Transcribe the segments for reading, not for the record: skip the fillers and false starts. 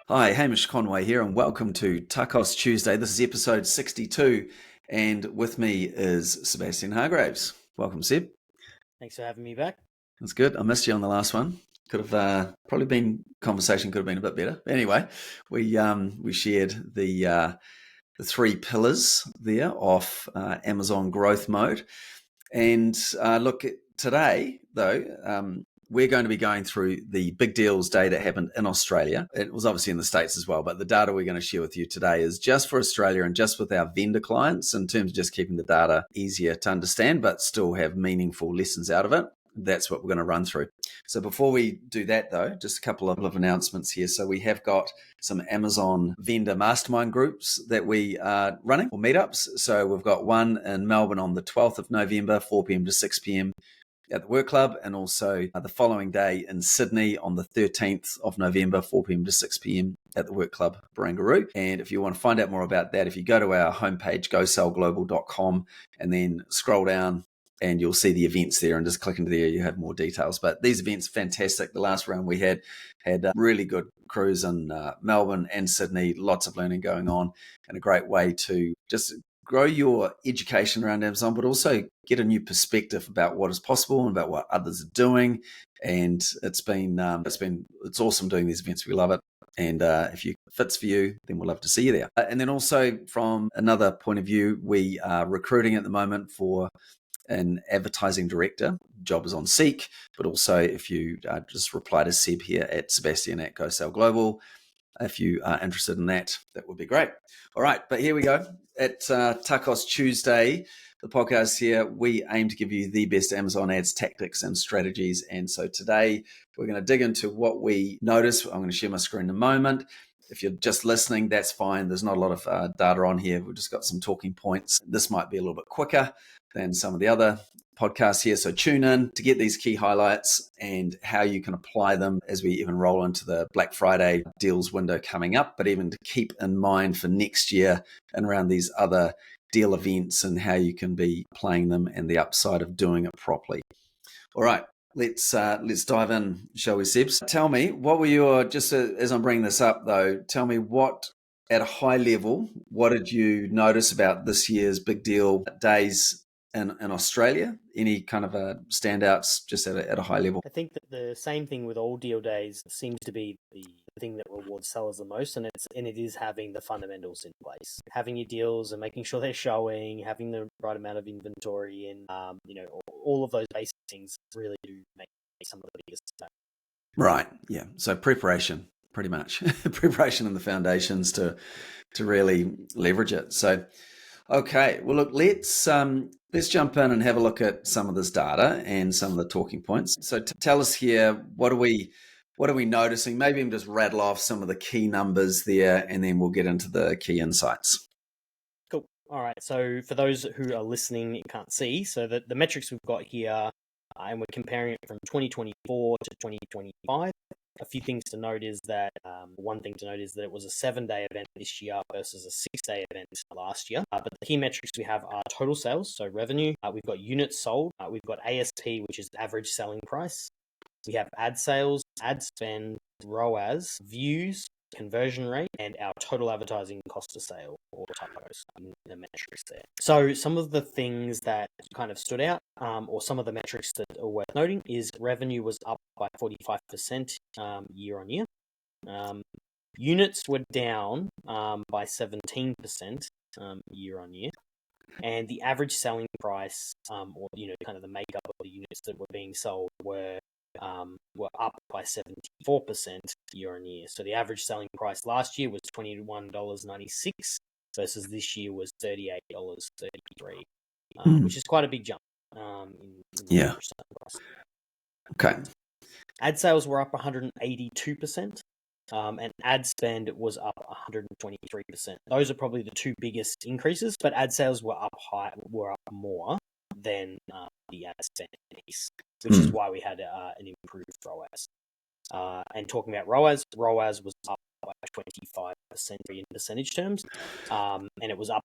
Hi, Hamish Conway here, and welcome to TACOS Tuesday. This is episode 62, and with me is Sebastian Hargraves. Welcome, Seb. Thanks for having me back. That's good. I missed you on the last one. Could have probably been conversation could have been a bit better. Anyway, we shared the three pillars there of Amazon growth mode, and look today though. We're going to be going through the big deals day that happened in Australia. It was obviously in the States as well, but the data we're going to share with you today is just for Australia and just with our vendor clients in terms of just keeping the data easier to understand, but still have meaningful lessons out of it. That's what we're going to run through. So before we do that though, just a couple of announcements here. So we have got some Amazon vendor mastermind groups that we are running, or meetups. So we've got one in Melbourne on the 12th of November, 4 p.m. to 6 p.m. at the work club, and also the following day in Sydney on the 13th of November, 4 p.m. to 6 p.m. at the work club, Barangaroo. And if you want to find out more about that, if you go to our homepage, gosellglobal.com, and then scroll down, and you'll see the events there, and just click into there, you have more details. But these events, fantastic. The last round we had really good crews in Melbourne and Sydney, lots of learning going on, and a great way to just grow your education around Amazon, but also get a new perspective about what is possible and about what others are doing. And it's awesome doing these events. We love it. And if it fits for you, then we'll love to see you there. And then also from another point of view, we are recruiting at the moment for an advertising director. Job is on Seek, but also if you just reply to Seb here at Sebastian at GoSell Global, if you are interested in that, that would be great. All right, but here we go. At TACOS Tuesday, the podcast here, we aim to give you the best Amazon ads tactics and strategies. And so today we're going to dig into what we notice. I'm going to share my screen in a moment. If you're just listening, that's fine. There's not a lot of data on here. We've just got some talking points. This might be a little bit quicker than some of the other podcasts here. So tune in to get these key highlights and how you can apply them as we even roll into the Black Friday deals window coming up, but even to keep in mind for next year and around these other deal events and how you can be playing them and the upside of doing it properly. All right. Let's dive in, shall we, Seb? Tell me, what were your, just as I'm bringing this up though, tell me what, at a high level, what did you notice about this year's big deal days in Australia? Any kind of standouts just at a high level? I think that the same thing with all deal days seems to be the thing that rewards sellers the most, and it is having the fundamentals in place, having your deals and making sure they're showing, having the right amount of inventory, and all of those basic things really do make some of the biggest impact. Right. Yeah. So preparation, pretty much preparation and the foundations to really leverage it. So, okay. Well, look, let's jump in and have a look at some of this data and some of the talking points. So tell us here, what are we noticing? Maybe even just rattle off some of the key numbers there, and then we'll get into the key insights. Cool. All right. So for those who are listening, you can't see. So the metrics we've got here, and we're comparing it from 2024 to 2025. A few things to note is that one thing to note is that it was a 7-day event this year versus a 6-day event last year. But the key metrics we have are total sales, so revenue. We've got units sold. We've got ASP, which is average selling price. We have ad sales, ad spend, ROAS, views, conversion rate, and our total advertising cost of sale, or TACOS, the metrics there. So some of the things that kind of stood out, or some of the metrics that are worth noting, is revenue was up by 45% year on year. Units were down by 17% year on year. And the average selling price, or kind of the makeup of the units that were being sold were up by 74% year on year. So the average selling price last year was $21.96 versus this year was $38.33, which is quite a big jump in the average selling price. Okay. Ad sales were up 182%. And ad spend was up 123%. Those are probably the two biggest increases, but ad sales were up more than the ad spend piece, which is why we had an improved ROAS. And talking about ROAS was up by 25% in percentage terms, and it was up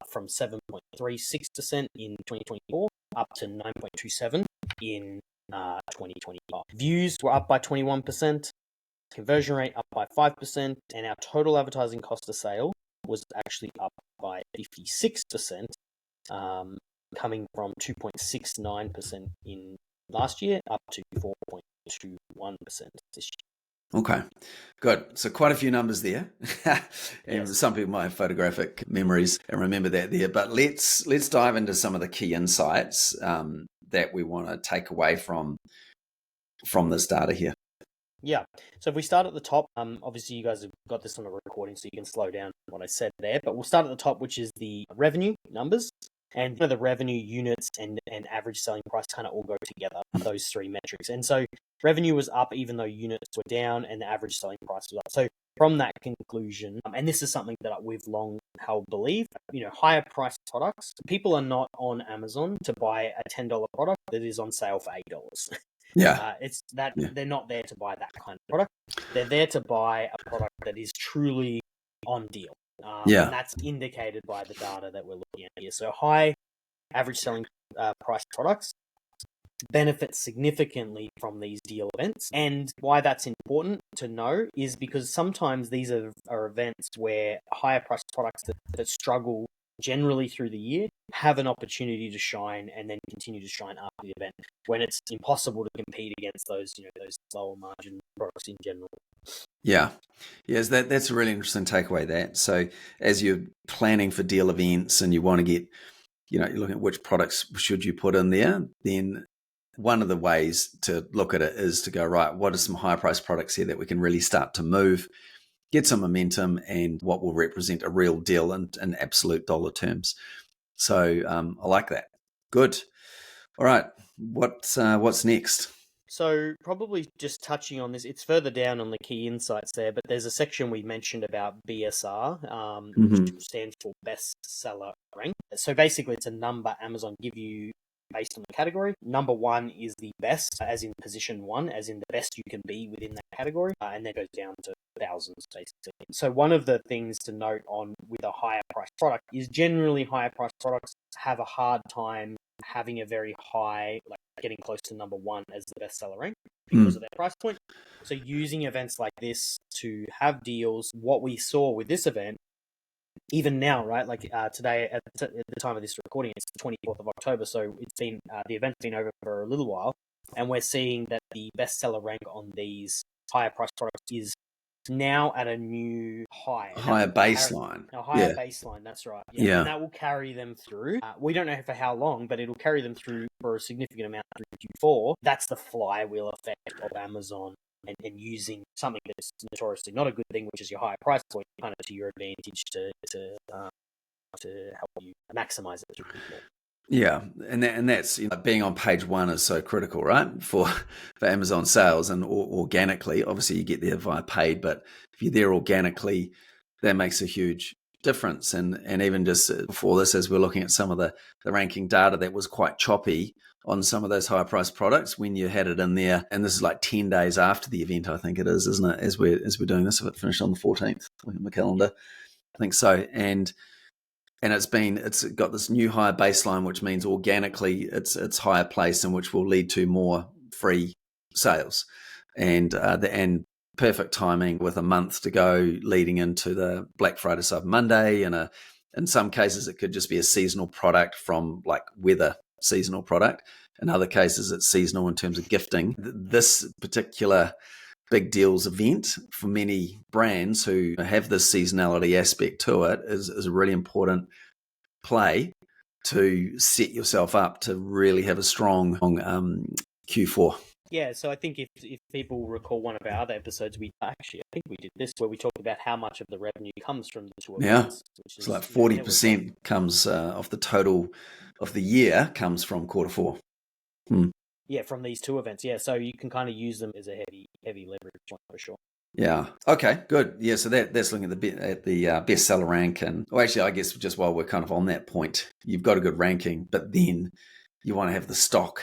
from 7.36% in 2024 up to 9.27% in 2025. Views were up by 21%. conversion rate up by 5%, and our total advertising cost of sale was actually up by 56%, coming from 2.69% in last year up to 4.21% this year. Okay, good. So quite a few numbers there, and Yes. some people might have photographic memories and remember that there. But let's dive into some of the key insights that we want to take away from this data here. Yeah. So if we start at the top, obviously you guys have got this on a recording, so you can slow down what I said there. But we'll start at the top, which is the revenue numbers. And the revenue units and average selling price kind of all go together, those three metrics. And so revenue was up even though units were down and the average selling price was up. So from that conclusion, and this is something that we've long held belief, higher priced products, people are not on Amazon to buy a $10 product that is on sale for $8. Yeah. They're not there to buy that kind of product. They're there to buy a product that is truly on deal. And that's indicated by the data that we're looking at here. So high average selling price products benefit significantly from these deal events. And why that's important to know is because sometimes these are events where higher priced products that struggle generally through the year have an opportunity to shine and then continue to shine after the event when it's impossible to compete against those lower margin products in general. Yes, that's a really interesting takeaway. That so as you're planning for deal events and you want to get, you're looking at which products should you put in there, then one of the ways to look at it is to go, right, what are some higher priced products here that we can really start to move, get some momentum, and what will represent a real deal in absolute dollar terms. So I like that. Good. All right. What's next? So probably just touching on this, it's further down on the key insights there, but there's a section we mentioned about BSR, which stands for best seller rank. So basically it's a number Amazon give you based on the category. Number one is the best, as in position one, as in the best you can be within that category, and then goes down to thousands basically. So one of the things to note on with a higher priced product is generally higher priced products have a hard time having a very high, like getting close to number one as the bestseller rank because of their price point. So using events like this to have deals, what we saw with this event, even now, right? Like today, at the time of this recording, it's the 24th of October. So it's been the event's been over for a little while, and we're seeing that the bestseller rank on these higher price products is now at a new high. Higher baseline. A higher baseline, that's right. Yeah. And that will carry them through. We don't know for how long, but it'll carry them through for a significant amount through Q4. That's the flywheel effect of Amazon and using something that's notoriously not a good thing, which is your higher price point, kind of to your advantage to help you maximize it through people. Yeah, and that's being on page one is so critical, right? For Amazon sales and organically. Obviously, you get there via paid, but if you're there organically, that makes a huge difference. And even just before this, as we're looking at some of the ranking data that was quite choppy on some of those higher priced products when you had it in there, and this is like 10 days after the event, I think it is, isn't it? As we're doing this, if it finished on the 14th, looking at my calendar, I think so. And it's got this new higher baseline, which means organically it's higher place, and which will lead to more free sales, and perfect timing with a month to go leading into the Black Friday Cyber Monday, and in some cases it could just be a seasonal product from like weather seasonal product. In other cases it's seasonal in terms of gifting. This particular big deals event for many brands who have this seasonality aspect to it is a really important play to set yourself up to really have a strong Q4. Yeah, so I think if people recall one of our other episodes, I think we did this where we talked about how much of the revenue comes from the two events. Which is, it's like 40% comes off the total of the year comes from quarter four. Yeah, from these two events. Yeah, so you can kind of use them as a heavy leverage point for sure. Yeah. Okay. Good. Yeah. So that's looking at the bestseller rank, and actually, I guess just while we're kind of on that point, you've got a good ranking, but then you want to have the stock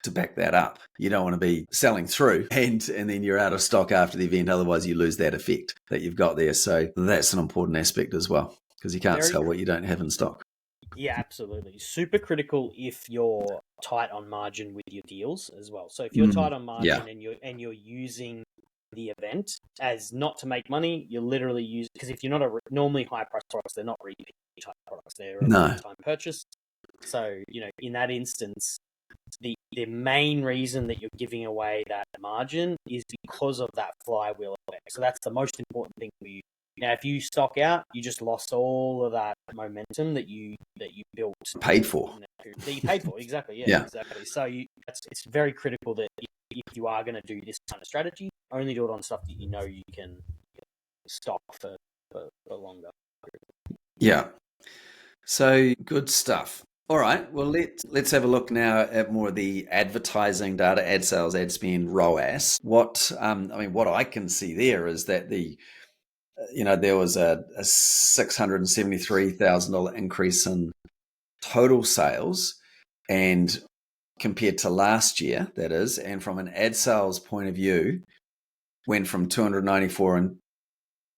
to back that up. You don't want to be selling through and then you're out of stock after the event. Otherwise, you lose that effect that you've got there. So that's an important aspect as well, because you can't sell what you don't have in stock. Yeah, absolutely. Super critical if you're tight on margin with your deals as well. So if you're tight on margin and you're using the event as not to make money. You literally use, because if you're not normally high price products, they're not repeat type products. They're a one-time purchase. So, in that instance, the main reason that you're giving away that margin is because of that flywheel effect. So that's the most important thing for you. Now, if you stock out, you just lost all of that momentum that you built, paid for. That you paid for, exactly. Yeah, exactly. So it's very critical that if you are going to do this kind of strategy, only do it on stuff that you know you can stock for longer. Yeah. So good stuff. All right. Well, let's have a look now at more of the advertising data, ad sales, ad spend, ROAS. What I can see there is that there was a $673,000 increase in total sales, and compared to last year, that is, and from an ad sales point of view, went from 294 in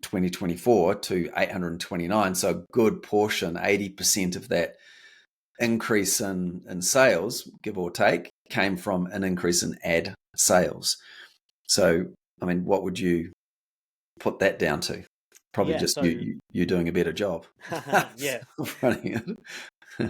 2024 to 829. So a good portion, 80% of that increase in sales, give or take, came from an increase in ad sales. So, what would you put that down to? Probably just you doing a better job. Yeah. Running it.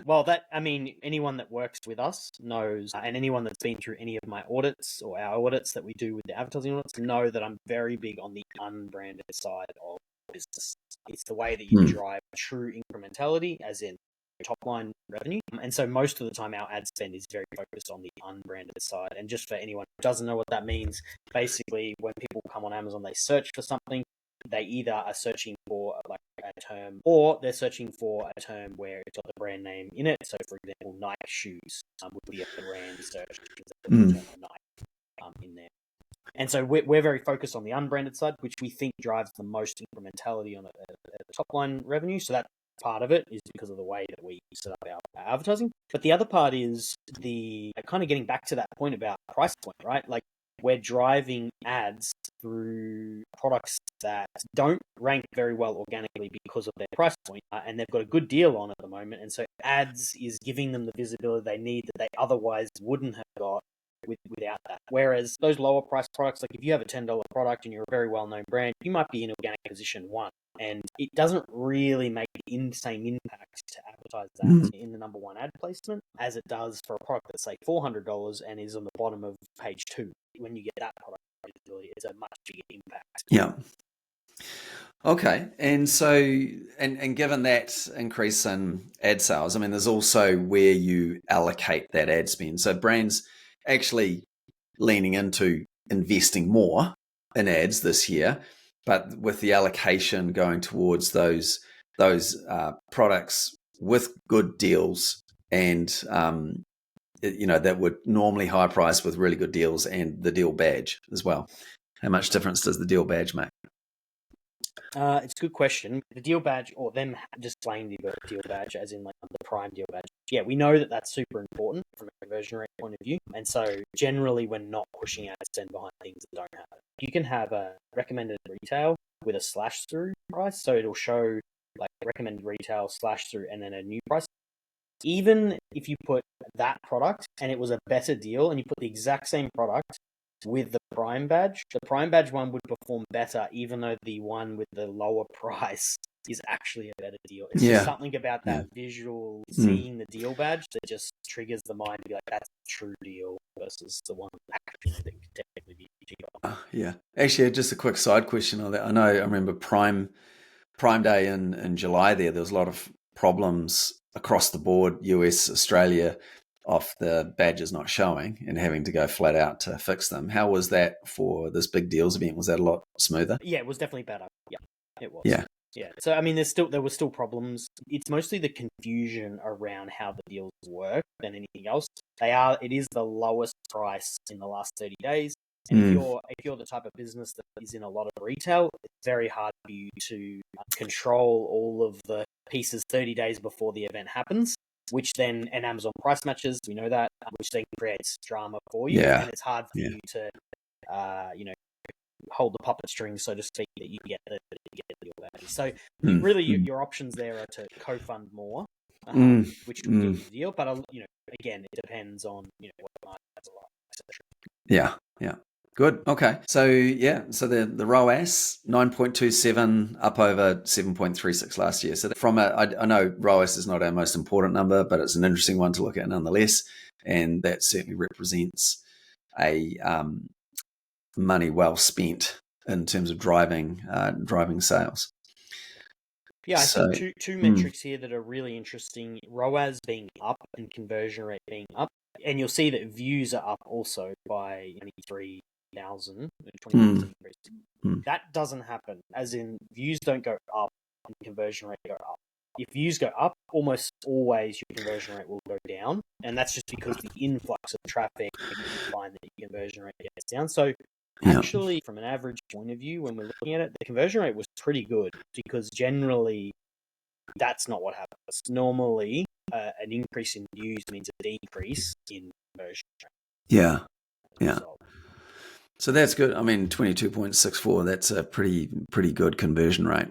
Well, anyone that works with us knows, and anyone that's been through any of my audits or our audits that we do with the advertising audits know that I'm very big on the unbranded side of business. It's the way that you drive true incrementality, as in top line revenue. And so most of the time our ad spend is very focused on the unbranded side. And just for anyone who doesn't know what that means, basically when people come on Amazon, they search for something, they either are searching for like a term, or they're searching for a term where it's got the brand name in it. So for example, Nike shoes would be a brand search because the term Nike in there. And so we're very focused on the unbranded side, which we think drives the most incrementality on the top line revenue. So that part of it is because of the way that we set up our advertising. But the other part is the kind of getting back to that point about price point, right? Like we're driving ads through products that don't rank very well organically because of their price point, and they've got a good deal on at the moment. And so ads is giving them the visibility they need that they otherwise wouldn't have got without that. Whereas those lower price products, like if you have a $10 product and you're a very well-known brand, you might be in organic position 1. And it doesn't really make the same impact to advertise that in the number 1 ad placement as it does for a product that's say $400 and is on the bottom of page 2. When you get that product visibility, it's a much bigger impact. Yeah. Okay. And so, and given that increase in ad sales, there's also where you allocate that ad spend. So brands actually leaning into investing more in ads this year, but with the allocation going towards those products with good deals and that would normally high price with really good deals and the deal badge as well. How much difference does the deal badge make? It's a good question. The deal badge, or them displaying the deal badge, as in like the Prime deal badge. Yeah, we know that that's super important from a conversion rate point of view. And so generally we're not pushing ad spend behind things that don't have it. You can have a recommended retail with a slash through price. So it'll show like recommended retail slash through and then a new price. Even if you put that product and it was a better deal and you put the exact same product with the Prime badge one would perform better, even though the one with the lower price is actually a better deal. It's just something about that visual, seeing the deal badge that just triggers the mind to be like, that's a true deal versus the one that actually could technically be cheaper. Yeah. Actually, just a quick side question on that. I remember Prime Day in July there was a lot of problems across the board, US, Australia, off the badges not showing and having to go flat out to fix them. How was that for this big deals event? Was that a lot smoother? Yeah, it was definitely better. Yeah, it was. Yeah. Yeah. So there were still problems. It's mostly the confusion around how the deals work than anything else. It is the lowest price in the last 30 days. And if you're the type of business that is in a lot of retail, it's very hard for you to control all of the pieces 30 days before the event happens, which then, and Amazon price matches, we know that, which then creates drama for you. Yeah. And it's hard for you to, hold the puppet strings, so to speak, that you get the deal value. So really your options there are to co-fund more, which could get you the deal. But, again, it depends on, what the markets are like, etc. Yeah, yeah. Good. Okay. So the ROAS 9.27 up over 7.36 last year. So I know ROAS is not our most important number, but it's an interesting one to look at nonetheless, and that certainly represents a money well spent in terms of driving sales. Yeah, I think two metrics here that are really interesting: ROAS being up and conversion rate being up, and you'll see that views are up also by 23,000, 20% increase. That doesn't happen, as in views don't go up and conversion rate go up. If views go up, almost always your conversion rate will go down, and that's just because the influx of traffic, you find that your conversion rate gets down. So actually, from an average point of view, when we're looking at it, the conversion rate was pretty good, because generally that's not what happens. Normally, an increase in views means a decrease in conversion rate. Yeah. So that's good. I mean, 22.64. That's a pretty good conversion rate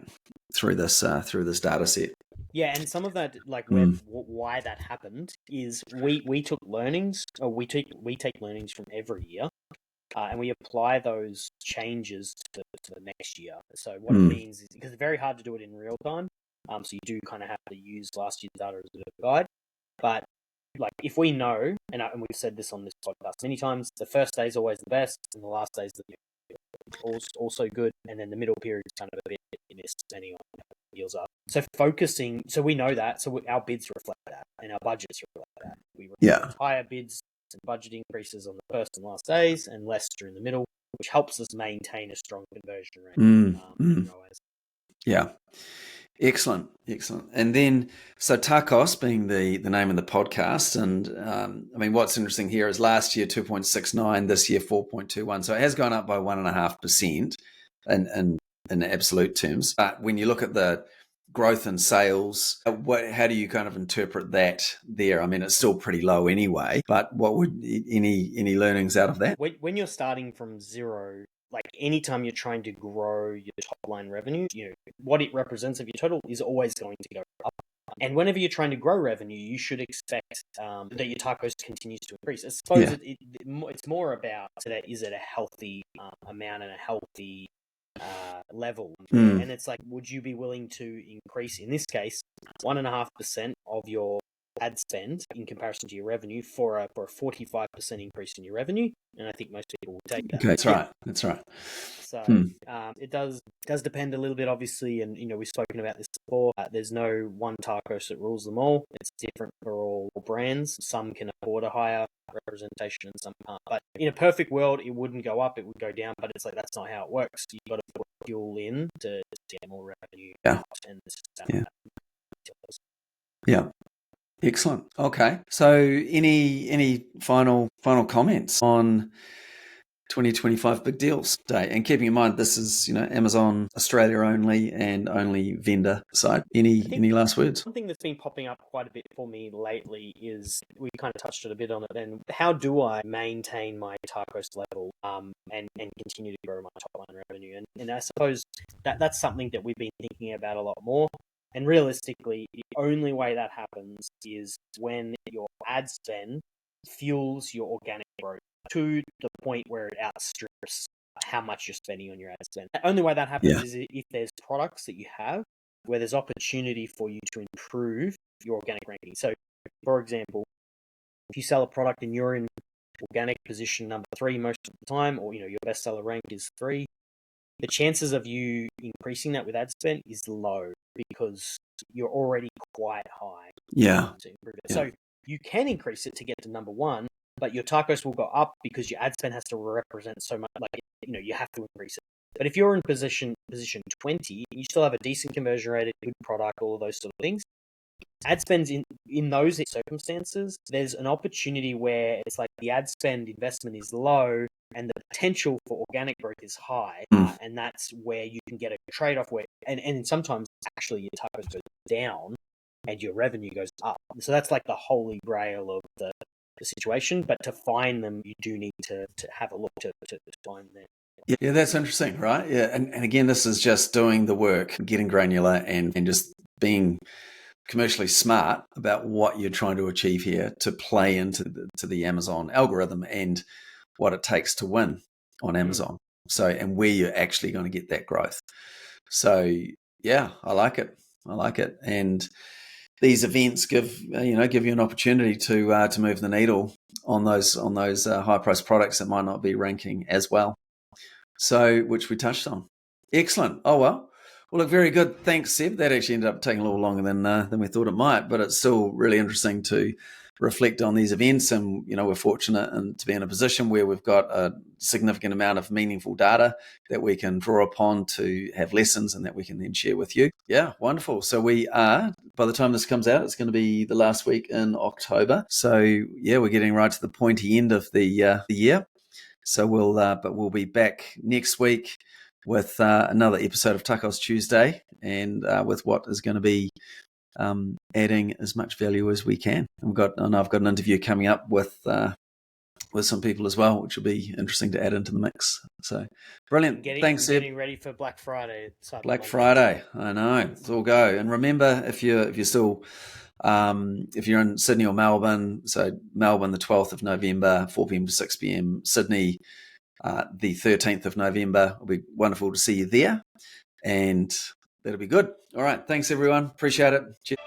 through this data set. Yeah, and some of that, like why that happened, is we took learnings, or we take learnings from every year, and we apply those changes to the next year. So what it means is, because it's very hard to do it in real time, so you do kind of have to use last year's data as a bit of a guide. But like, if we know, and we've said this on this podcast many times, the first day is always the best, and the last day is also good, and then the middle period is kind of a bit missed, depending on how the deals are. So we know that, so our bids reflect that, and our budgets reflect that. We reflect higher bids and budget increases on the first and last days, and less during the middle, which helps us maintain a strong conversion rate in ROAS. Yeah. Excellent. And then, so TACOS being the name of the podcast, and I mean, what's interesting here is last year 2.69, this year 4.21. So it has gone up by 1.5% in absolute terms. But when you look at the growth in sales, how do you kind of interpret that there? I mean, it's still pretty low anyway, but what would any learnings out of that? When you're starting from zero, like anytime you're trying to grow your top line revenue, what it represents of your total is always going to go up. And whenever you're trying to grow revenue, you should expect that your TACOS continues to increase. I suppose it's more about today, is it a healthy amount and a healthy level? And it's like, would you be willing to increase, in this case, 1.5% of your ad spend in comparison to your revenue for a 45% increase in your revenue? And I think most people will take that. Okay, that's right. So it does depend a little bit, obviously, and we've spoken about this before. There's no one TACOS that rules them all. It's different for all brands. Some can afford a higher representation and some can't. But in a perfect world, it wouldn't go up, it would go down. But it's like, that's not how it works. You've got to put fuel in to get more revenue out. And yeah. Excellent. Okay. So any final comments on 2025 Big Deals Day? And keeping in mind, this is, Amazon Australia only and only vendor side. Any last words? One thing that's been popping up quite a bit for me lately is, we kind of touched a bit on it, and how do I maintain my TACOS level and continue to grow my top line revenue? And I suppose that's something that we've been thinking about a lot more. And realistically, the only way that happens is when your ad spend fuels your organic growth to the point where it outstrips how much you're spending on your ad spend. The only way that happens is if there's products that you have where there's opportunity for you to improve your organic ranking. So, for example, if you sell a product and you're in organic position number 3 most of the time, or your bestseller rank is 3, the chances of you increasing that with ad spend is low, because you're already quite high. To improve it. So you can increase it to get to number 1, but your TACOS will go up because your ad spend has to represent so much. Like, you have to increase it. But if you're in position 20, you still have a decent conversion rate, a good product, all of those sort of things. Ad spends in those circumstances, there's an opportunity where it's like the ad spend investment is low and the potential for organic growth is high, and that's where you can get a trade-off where, and sometimes actually your TACOS goes down and your revenue goes up. So that's like the holy grail of the situation. But to find them, you do need to have a look to find them. Yeah, that's interesting, right? Yeah, and again, this is just doing the work, getting granular, and just being commercially smart about what you're trying to achieve here to play into the Amazon algorithm and what it takes to win. on Amazon. So, and where you're actually going to get that growth. So, yeah, I like it. And these events give you an opportunity to move the needle on those high priced products that might not be ranking as well. So, which we touched on. Excellent. Oh well. Well, look, very good. Thanks, Seb. That actually ended up taking a little longer than we thought it might, but it's still really interesting to reflect on these events. And we're fortunate to be in a position where we've got a significant amount of meaningful data that we can draw upon to have lessons and that we can then share with you. Yeah, wonderful. So we are, by the time this comes out, it's going to be the last week in October. So yeah, we're getting right to the pointy end of the year. So we'll be back next week with another episode of TACOS Tuesday, and with what is going to be adding as much value as we can. And I've got an interview coming up with some people as well, which will be interesting to add into the mix. So brilliant. Thanks, Seb. Getting ready for Black Friday. Black Friday. I know. Let's all go. And remember, if you're still if you're in Sydney or Melbourne, so Melbourne the 12th of November, 4 p.m. to 6 p.m. Sydney, the 13th of November. It'll be wonderful to see you there, and that'll be good. All right. Thanks, everyone. Appreciate it. Cheers.